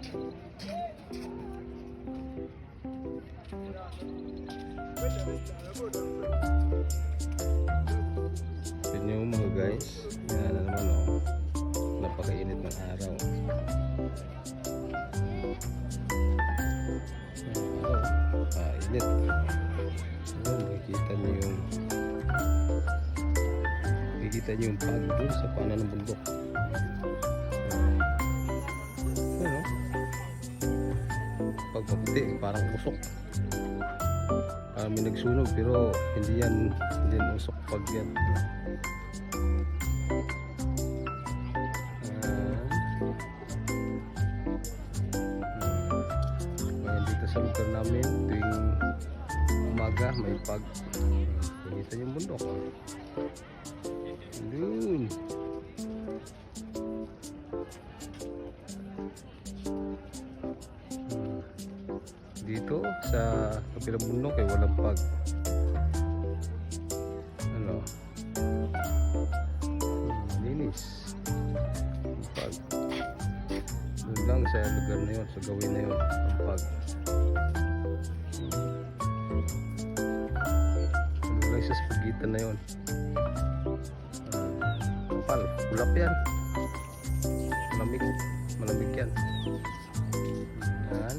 Yun yung mga guys, yan na naman oh, napakainit ng araw. Init. Makikita nyo yung pag dun sa paanan ng bundok. Ano? Pag maputi, parang usok. Parang may nagsunog pero hindi yan usok pag yan. Ngayon dito sa lugar namin tuwing umaga may pag. Nakita yung bundok. Doon. Dito sa kabilang bundok ay walang pag. Ano? Linis. Pag. Doon lang sa lugar na yun, sa gawin na yun, ang pag. Doon lang sa pagitan na yun. Kapal, ulap yan. Malamig yan. Yan.